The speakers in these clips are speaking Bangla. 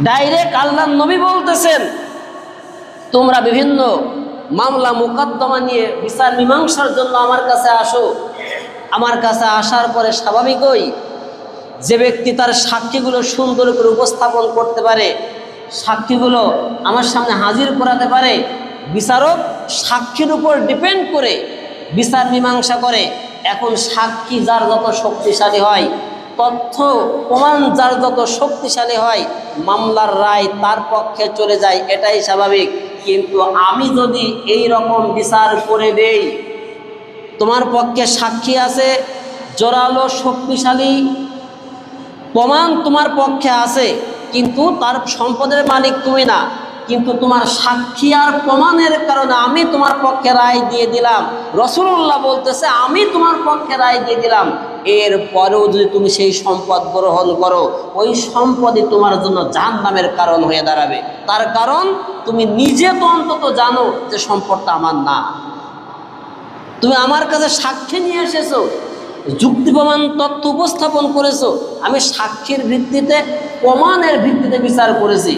ডাইরেক্ট আল্লাহর নবী বলতেছেন, তোমরা বিভিন্ন মামলা মোকদ্দমা নিয়ে বিচার মীমাংসার জন্য আমার কাছে আসো। আমার কাছে আসার পরে স্বাভাবিকই যে ব্যক্তি তার সাক্ষীগুলো সুন্দর করে উপস্থাপন করতে পারে, সাক্ষীগুলো আমার সামনে হাজির করাতে পারে, বিচারক সাক্ষীর উপর ডিপেন্ড করে বিচার মীমাংসা করে। এখন সাক্ষী যার যত শক্তিশালী হয়, তথ্য প্রমাণ যার যত শক্তিশালী হয়, মামলার রায় তার পক্ষে চলে যায়, এটাই স্বাভাবিক। কিন্তু আমি যদি এই রকম বিচার করে দেই, তোমার পক্ষে সাক্ষী আছে, জোরালো শক্তিশালী প্রমাণ তোমার পক্ষে আছে, কিন্তু তার সম্পদের মালিক তুমি না, কিন্তু তোমার সাক্ষী আর প্রমাণের কারণে আমি তোমার পক্ষে রায় দিয়ে দিলাম। রাসূলুল্লাহ বলতেছে আমি তোমার পক্ষে রায় দিয়ে দিলাম, এরপরেও যদি তুমি সেই সম্পদ গ্রহণ করো, ওই সম্পদই তোমার জন্য জাহান্নামের কারণ হয়ে দাঁড়াবে। তার কারণ তুমি নিজে তো অন্তত জানো যে সম্পদটা আমার না। তুমি আমার কাছে সাক্ষী নিয়ে এসেছো, যুক্তি প্রমাণ তথ্য উপস্থাপন করেছো, আমি সাক্ষীর ভিত্তিতে প্রমাণের ভিত্তিতে বিচার করেছি,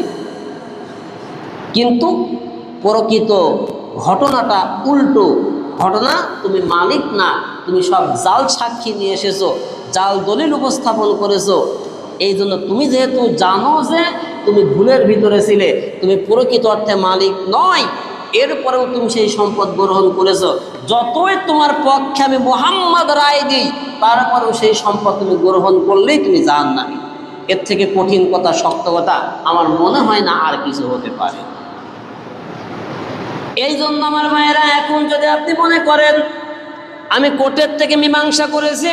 কিন্তু প্রকৃত ঘটনাটা উল্টো। ঘটনা তুমি মালিক না, তুমি সব জাল সাক্ষী নিয়ে এসেছো, জাল দলিল উপস্থাপন করেছো। এই জন্য তুমি যেহেতু জানো যে তুমি ভুলের ভিতরে ছিলে, তুমি প্রকৃত অর্থে মালিক নয়, এরপরেও তুমি সেই সম্পদ গ্রহণ করেছো। যতই তোমার পক্ষে আমি মুহাম্মদ রায় দিই, তারপরেও সেই সম্পদ তুমি গ্রহণ করলেই তুমি জাহান্নামী। এর থেকে কঠিন কথা, শক্ত কথা আমার মনে হয় না আর কিছু হতে পারে। এই জন্য আমার ভাইয়েরা, এখন যদি আপনি মনে করেন আমি কোর্টের থেকে মীমাংসা করেছি,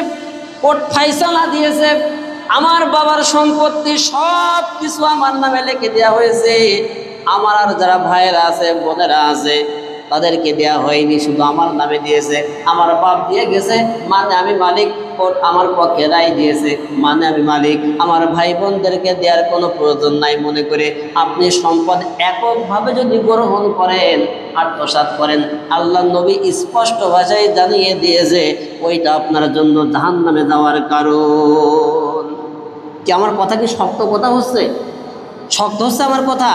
কোর্ট ফাইসালা দিয়েছে, আমার বাবার সম্পত্তি সব কিছু আমার নামে লিখে দেওয়া হয়েছে, আমার আর যারা ভাইয়েরা আছে, বোনেরা আছে, তাদেরকে দেওয়া হয়নি, শুধু আমার নামে দিয়েছে। আমার বাপ দিয়ে গেছে, মানে আমি মালিক, কোর্ট আমার পক্ষে রায় দিয়েছে, মানে আমি মালিক। আমার ভাই বোনদেরকে দেওয়ার কোনো প্রয়োজন নাই মনে করে আপনি সম্পদ এককভাবে যদি গ্রহণ করেন, আত্মসাৎ করেন, আল্লাহ নবী স্পষ্ট ভাষায় জানিয়ে দিয়েছে ওইটা আপনার জন্য জাহান্নামে যাওয়ার কারণ। কি আমার কথা কি শক্ত কথা হচ্ছে? শক্ত হচ্ছে আমার কথা?